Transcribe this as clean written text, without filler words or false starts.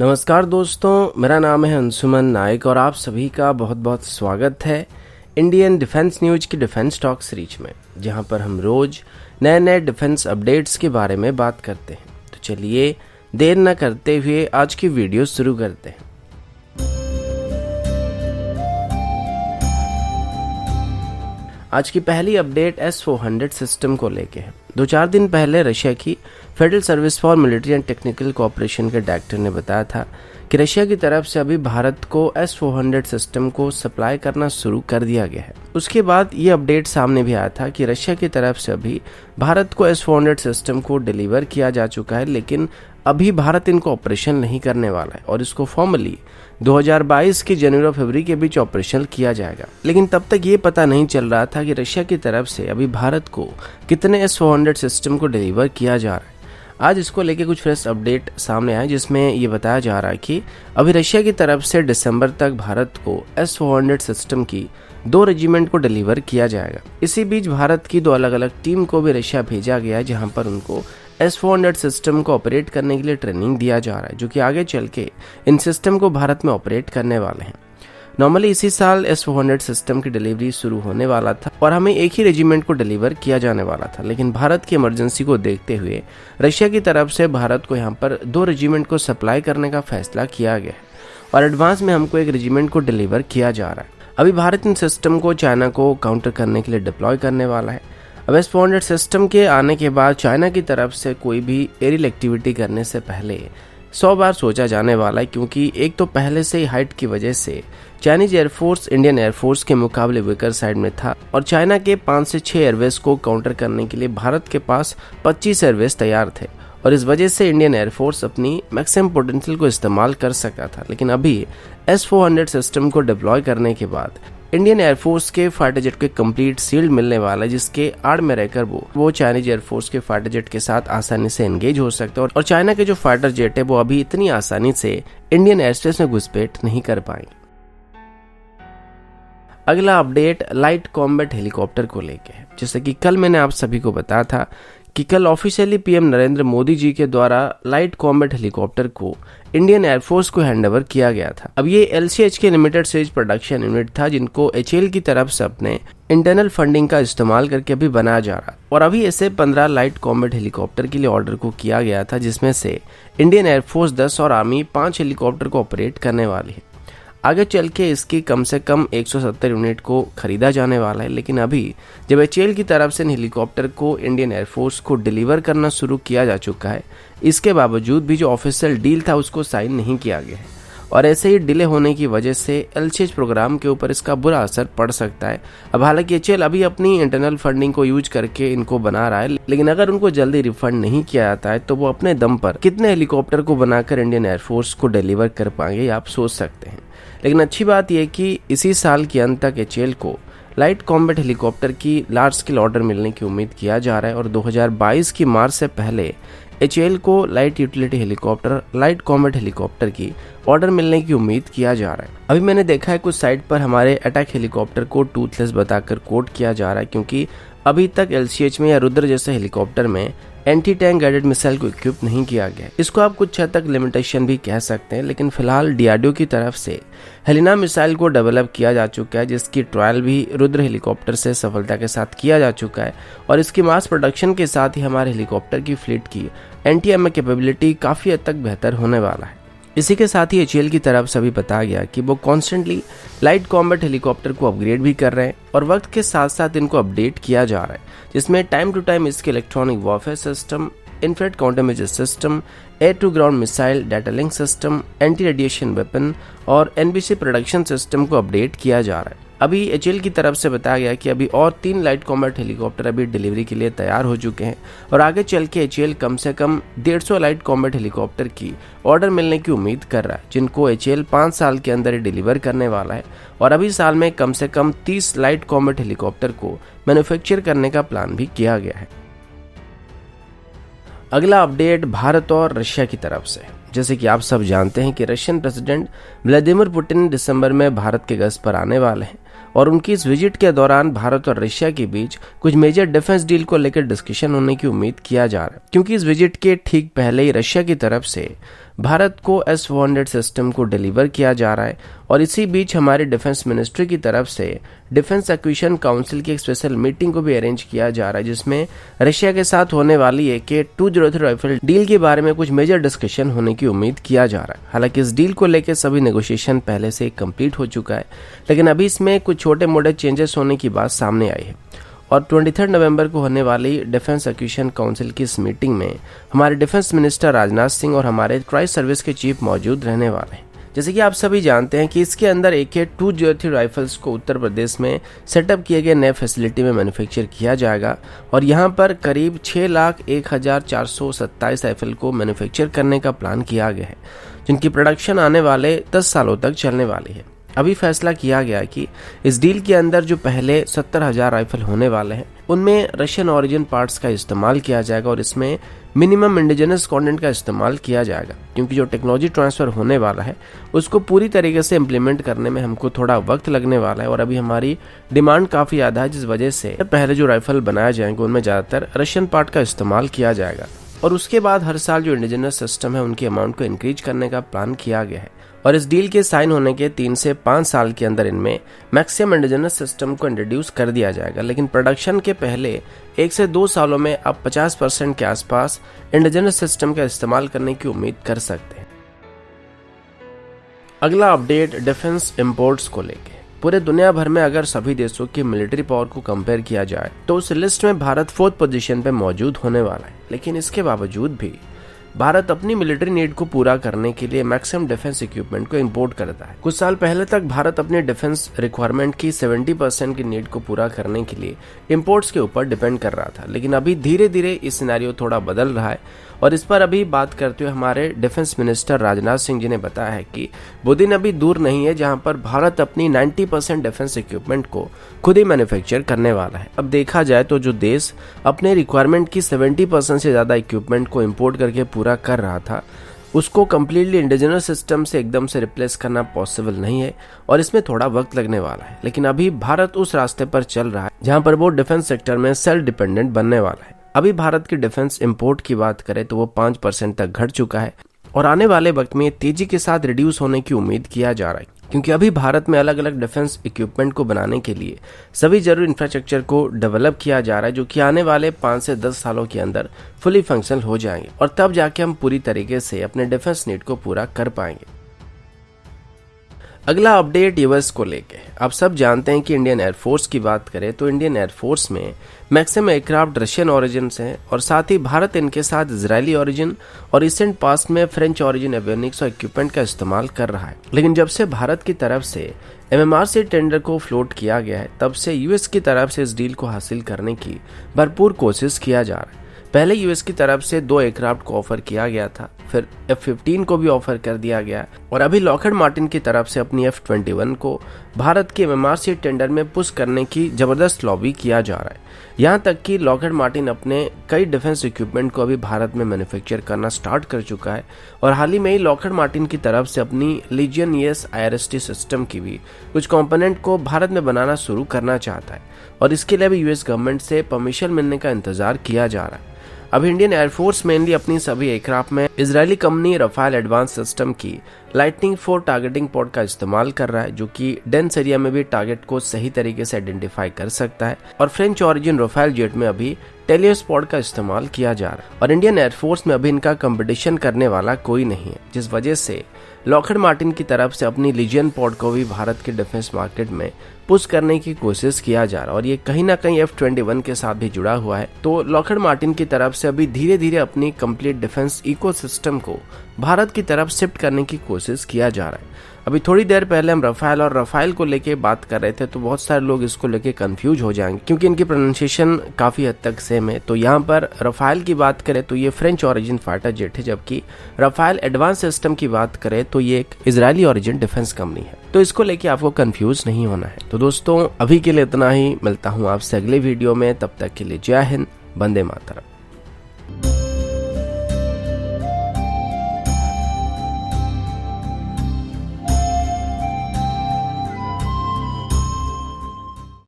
नमस्कार दोस्तों, मेरा नाम है अंशुमन नायक और आप सभी का बहुत बहुत स्वागत है इंडियन डिफेंस न्यूज की डिफेंस टॉक सीरीज में, जहां पर हम रोज नए नए डिफेंस अपडेट्स के बारे में बात करते हैं। तो चलिए देर न करते हुए आज की वीडियो शुरू करते हैं। आज की पहली अपडेट S-400 सिस्टम को लेके है। 2-4 दिन पहले रशिया की federal service for military and technical cooperation के डायरेक्टर ने बताया था कि रशिया की तरफ से अभी भारत को S-400 सिस्टम को सप्लाई करना शुरू कर दिया गया है। उसके बाद ये अपडेट सामने भी आया था कि रशिया की तरफ से अभी भारत को S-400 सिस्टम को डिलीवर किया जा चुका है, लेकिन अभी भारत इनको ऑपरेशन नहीं करने वाला है और इसको फॉर्मली 2022 की जनवरी और फरवरी के बीच ऑपरेशन किया जाएगा। लेकिन तब तक ये पता नहीं चल रहा था कि रशिया की तरफ से अभी भारत को कितने S-400 सिस्टम को डिलीवर किया जा रहा है। आज इसको लेके कुछ फ्रेश अपडेट सामने आए, जिसमें ये बताया जा रहा है कि अभी रशिया की तरफ से दिसंबर तक भारत को S-400 सिस्टम की 2 रेजिमेंट को डिलीवर किया जाएगा। इसी बीच भारत की 2 अलग अलग टीम को भी रशिया भेजा गया है, जहां पर उनको S-400 सिस्टम को ऑपरेट करने के लिए ट्रेनिंग दिया जा रहा है, जो कि आगे चल के इन सिस्टम को भारत में ऑपरेट करने वाले हैं। नॉर्मली इसी साल S-400 सिस्टम की डिलीवरी शुरू होने वाला था और हमें एक ही रेजिमेंट को डिलीवर किया जाने वाला था, लेकिन भारत की इमरजेंसी को देखते हुए रशिया की तरफ से भारत को यहाँ पर 2 रेजिमेंट को सप्लाई करने का फैसला किया गया है और एडवांस में हमको एक रेजिमेंट को डिलीवर किया जा रहा है। अभी भारत इन सिस्टम को चाइना को काउंटर करने के लिए डिप्लॉय करने वाला है। अब S-400 सिस्टम के आने के बाद चाइना की तरफ से कोई भी एरियल एक्टिविटी करने से पहले 100 बार सोचा जाने वाला है, क्योंकि एक तो पहले से ही हाइट की वजह से चाइनीज एयरफोर्स इंडियन एयरफोर्स के मुकाबले वीकर साइड में था और चाइना के 5 से 6 एयरवेज को काउंटर करने के लिए भारत के पास 25 एयरवेज तैयार थे और इस वजह से इंडियन एयरफोर्स अपनी मैक्सिमम पोटेंशियल को इस्तेमाल कर सका था। लेकिन अभी S-400 सिस्टम को डिप्लॉय करने के बाद इंडियन एयरफोर्स के फाइटर जेट को कंप्लीट शील्ड मिलने वाला है, जिसके आड़ में रहकर वो चाइनीज एयरफोर्स के फाइटर जेट के साथ आसानी से एंगेज हो सकता है और चाइना के जो फाइटर जेट है वो अभी इतनी आसानी से इंडियन एयरस्पेस में घुसपैठ नहीं कर पाएंगे। अगला अपडेट लाइट कॉम्बैट हेलीकॉप्टर को लेके है। जैसे कि कल मैंने आप सभी को बताया था कि कल ऑफिशियली पीएम नरेंद्र मोदी जी के द्वारा लाइट कॉम्बैट हेलीकॉप्टर को इंडियन एयरफोर्स को हैंडओवर किया गया था। अब ये LCH के लिमिटेड स्टेज प्रोडक्शन यूनिट था, जिनको HAL की तरफ से अपने इंटरनल फंडिंग का इस्तेमाल करके अभी बनाया जा रहा और अभी ऐसे 15 लाइट कॉम्बैट हेलीकॉप्टर के लिए ऑर्डर को किया गया था, जिसमें से इंडियन एयरफोर्स 10 और आर्मी 5 हेलीकॉप्टर को ऑपरेट करने वाली है। आगे चल के इसकी कम से कम 170 यूनिट को खरीदा जाने वाला है, लेकिन अभी जब HAL की तरफ से हेलीकॉप्टर को इंडियन एयरफोर्स को डिलीवर करना शुरू किया जा चुका है, इसके बावजूद भी जो ऑफिशियल डील था उसको साइन नहीं किया गया है और ऐसे ही डिले होने की वजह से LCH प्रोग्राम के ऊपर इसका बुरा असर पड़ सकता है। अब हालांकि HAL अभी अपनी इंटरनल फंडिंग को यूज करके इनको बना रहा है, लेकिन अगर उनको जल्दी रिफंड नहीं किया जाता है तो वो अपने दम पर कितने हेलीकॉप्टर को बनाकर इंडियन एयरफोर्स को डिलीवर कर पाएंगे, आप सोच सकते हैं। लेकिन अच्छी बात यह कि इसी साल के अंत तक HAL को लाइट कॉम्बैट हेलीकॉप्टर की लार्ज स्केल ऑर्डर मिलने की उम्मीद किया जा रहा है और 2022 की मार्च से पहले HAL को light utility helicopter light combat helicopter की ऑर्डर मिलने की उम्मीद किया जा रहा है। अभी मैंने देखा है कुछ साइट पर हमारे अटैक हेलीकॉप्टर को टूथलेस बताकर कोट किया जा रहा है, क्योंकि अभी तक LCH में या रुद्र जैसे हेलीकॉप्टर में एंटी टैंक गाइडेड मिसाइल को इक्विप नहीं किया गया। इसको आप कुछ हद तक लिमिटेशन भी कह सकते हैं, लेकिन फिलहाल DRDO की तरफ से हेलिना मिसाइल को डेवलप किया जा चुका है, जिसकी ट्रायल भी रुद्र हेलीकॉप्टर से सफलता के साथ किया जा चुका है और इसकी मास प्रोडक्शन के साथ ही हमारे हेलीकॉप्टर की फ्लीट की एंटी-एमए कैपेबिलिटी काफी हद तक बेहतर होने वाला है। इसी के साथ ही HAL की तरफ से भी बताया गया कि वो कॉन्स्टेंटली लाइट कॉम्बैट हेलीकॉप्टर को अपग्रेड भी कर रहे हैं और वक्त के साथ साथ इनको अपडेट किया जा रहा है, जिसमें टाइम टू टाइम इसके electronic warfare system, infrared countermeasure system, air to ground missile data link system, anti radiation weapon और NBC प्रोडक्शन सिस्टम को अपडेट किया जा रहा है। अभी HAL की तरफ से बताया गया कि अभी और 3 लाइट कॉम्बैट हेलीकॉप्टर अभी डिलीवरी के लिए तैयार हो चुके हैं और आगे चल के HAL कम से कम 150 लाइट कॉम्बैट हेलीकॉप्टर की ऑर्डर मिलने की उम्मीद कर रहा है, जिनको HAL 5 साल के अंदर ही डिलीवर करने वाला है और अभी साल में कम से कम 30 लाइट कॉम्बैट हेलीकॉप्टर को मैन्युफैक्चर करने का प्लान भी किया गया है। अगला अपडेट भारत और रशिया की तरफ से। जैसे कि आप सब जानते हैं कि रशियन प्रेसिडेंट व्लादिमीर पुतिन दिसंबर में भारत के गस्त पर आने वाले हैं और उनकी इस विजिट के दौरान भारत और रशिया के बीच कुछ मेजर डिफेंस डील को लेकर डिस्कशन होने की उम्मीद किया जा रहा है, क्योंकि इस विजिट के ठीक पहले ही रशिया की तरफ से भारत को S-400 सिस्टम को डिलीवर किया जा रहा है। और इसी बीच हमारे डिफेंस मिनिस्ट्री की तरफ से डिफेंस एक्विजिशन काउंसिल की एक स्पेशल मीटिंग को भी अरेंज किया जा रहा है, जिसमें रशिया के साथ होने वाली AK-203 राइफल डील के बारे में कुछ मेजर डिस्कशन होने की उम्मीद किया जा रहा है। हालांकि इस डील को लेकर सभी नेगोशिएशन पहले से कंप्लीट हो चुका है, लेकिन अभी इसमें कुछ छोटे मोटे चेंजेस होने की बात सामने आई है। और 23 नवंबर को होने वाली डिफेंस एक्विजिशन काउंसिल की इस मीटिंग में हमारे डिफेंस मिनिस्टर राजनाथ सिंह और हमारे ट्राई सर्विस के चीफ मौजूद रहने वाले हैं। जैसे कि आप सभी जानते हैं कि इसके अंदर AK-203 राइफल्स को उत्तर प्रदेश में सेटअप किए गए नए फैसिलिटी में मैन्युफैक्चर किया जाएगा और यहाँ पर करीब 6,01,427 राइफल को मैन्युफैक्चर करने का प्लान किया गया है, जिनकी प्रोडक्शन आने वाले 10 सालों तक चलने वाली है। अभी फैसला किया गया कि इस डील के अंदर जो पहले 70,000 राइफल होने वाले हैं उनमें रशियन ओरिजिन पार्ट्स का इस्तेमाल किया जाएगा और इसमें मिनिमम इंडिजिनस कंटेंट का इस्तेमाल किया जाएगा, क्योंकि जो टेक्नोलॉजी ट्रांसफर होने वाला है उसको पूरी तरीके से इम्प्लीमेंट करने में हमको थोड़ा वक्त लगने वाला है। और अभी हमारी डिमांड काफ़ी ज़्यादा है, जिस वजह से पहले जो राइफल बनाए जाएंगे उनमें ज़्यादातर रशियन पार्ट का इस्तेमाल किया जाएगा और उसके बाद हर साल जो इंडिजिनस सिस्टम है उनकी अमाउंट को इंक्रीज करने का प्लान किया गया है। और इस डील के साइन होने के 3 से 5 साल के अंदर इनमें मैक्सिमम इंडिजिनस सिस्टम को इंट्रोड्यूस कर दिया जाएगा, लेकिन प्रोडक्शन के पहले 1 से 2 सालों में आप 50% के आसपास इंडिजिनस सिस्टम का इस्तेमाल करने की उम्मीद कर सकते हैं। अगला अपडेट डिफेंस इंपोर्ट्स को लेके। पूरे दुनिया भर में अगर सभी देशों की मिलिट्री पावर को कंपेयर किया जाए तो उस लिस्ट में भारत 4th पोजीशन पे मौजूद होने वाला है, लेकिन इसके बावजूद भी भारत अपनी मिलिट्री नीड को पूरा करने के लिए मैक्सिमम डिफेंस इक्विपमेंट को इंपोर्ट करता है। कुछ साल पहले तक भारत अपने डिफेंस रिक्वायरमेंट की 70% की नीड को पूरा करने के लिए इंपोर्ट्स के ऊपर डिपेंड कर रहा था, लेकिन अभी धीरे धीरे इस सिनेरियो थोड़ा बदल रहा है। और इस पर अभी बात करते हुए हमारे डिफेंस मिनिस्टर राजनाथ सिंह जी ने बताया है कि वो दिन अभी दूर नहीं है जहां पर भारत अपनी 90% डिफेंस इक्विपमेंट को खुद ही मैन्युफैक्चर करने वाला है। अब देखा जाए तो जो देश अपने रिक्वायरमेंट की 70% से ज़्यादा इक्विपमेंट को इम्पोर्ट करके पूरा कर रहा था, उसको कम्प्लीटली इंडिजिनस सिस्टम से एकदम से रिप्लेस करना पॉसिबल नहीं है और इसमें थोड़ा वक्त लगने वाला है। लेकिन अभी भारत उस रास्ते पर चल रहा है जहां पर वो डिफेंस सेक्टर में सेल्फ डिपेंडेंट बनने वाला है। अभी भारत की डिफेंस इंपोर्ट की बात करें तो वो 5% तक घट चुका है और आने वाले वक्त में तेजी के साथ रिड्यूस होने की उम्मीद किया जा रहा है, क्योंकि अभी भारत में अलग अलग डिफेंस इक्विपमेंट को बनाने के लिए सभी जरूरी इंफ्रास्ट्रक्चर को डेवलप किया जा रहा है, जो कि आने वाले 5 से 10 सालों के अंदर फुली फंक्शनल हो जाएंगे और तब जाके हम पूरी तरीके से अपने डिफेंस नीड को पूरा कर पाएंगे। अगला अपडेट यूएस को लेके। आप सब जानते हैं कि इंडियन एयरफोर्स की बात करें तो इंडियन एयरफोर्स में मैक्सिमम एयरक्राफ्ट रशियन ओरिजिन हैं और साथ ही भारत इनके साथ इजरायली ओरिजिन और रिसेंट पास्ट में फ्रेंच ओरिजिन एवियोनिक्स और इक्विपमेंट का इस्तेमाल कर रहा है। लेकिन जब से भारत की तरफ से MMRC टेंडर को फ्लोट किया गया है तब से यूएस की तरफ से इस डील को हासिल करने की भरपूर कोशिश किया जा रहा है। पहले यूएस की तरफ से 2 एयरक्राफ्ट को ऑफर किया गया था, फिर F-15 को भी ऑफर कर दिया गया और अभी लॉकहीड मार्टिन की तरफ से अपनी F-21 को भारत के MMRC टेंडर में पुश करने की जबरदस्त लॉबी किया जा रहा है। यहाँ तक कि लॉकहीड मार्टिन अपने कई डिफेंस इक्विपमेंट को अभी भारत में मैन्युफैक्चर करना स्टार्ट कर चुका है और हाल ही में ही लॉकहीड मार्टिन की तरफ से अपनी लीजियन ES IRST सिस्टम की भी कुछ कंपोनेंट को भारत में बनाना शुरू करना चाहता है और इसके लिए भी यूएस गवर्नमेंट से परमिशन मिलने का इंतजार किया जा रहा है। अब इंडियन एयरफोर्स मेनली अपनी सभी एयरक्राफ्ट में Israeli company Rafale advance system की लाइटनिंग 4 टारगेटिंग पॉड का इस्तेमाल कर रहा है, जो कि डेंस एरिया में भी टारगेट को सही तरीके से आइडेंटिफाई कर सकता है। और फ्रेंच ओरिजिन रफाल जेट में अभी टेलियोस पॉड का इस्तेमाल किया जा रहा है और इंडियन एयरफोर्स में अभी इनका कंपटीशन करने वाला कोई नहीं है, जिस वजह से लॉकहीड मार्टिन की तरफ से अपनी लीजियन पॉड को भी भारत के डिफेंस मार्केट में पुश करने की कोशिश किया जा रहा है और ये कहीं ना कहीं F-21 के साथ भी जुड़ा हुआ है। तो लॉकहीड मार्टिन की तरफ से अभी धीरे धीरे अपनी कंप्लीट डिफेंस इकोसिस्टम को भारत की तरफ शिफ्ट करने की कोशिश किया जा रहा है। अभी थोड़ी देर पहले हम रफाल और रफाइल को लेके बात कर रहे थे तो बहुत सारे लोग इसको लेके कंफ्यूज हो जाएंगे क्योंकि इनकी प्रोनाउंसिएशन काफी हद तक सेम है। तो यहाँ पर रफाइल की बात करें तो ये फ्रेंच ओरिजिन फाइटर जेट है, जबकि रफाइल एडवांस सिस्टम की बात करें तो ये एक इजरायली ओरिजिन डिफेंस कंपनी है। तो इसको लेके आपको कंफ्यूज नहीं होना है। तो दोस्तों अभी के लिए इतना ही, मिलता हूँ आपसे अगले वीडियो में, तब तक के लिए जय हिंद, वंदे मातरम।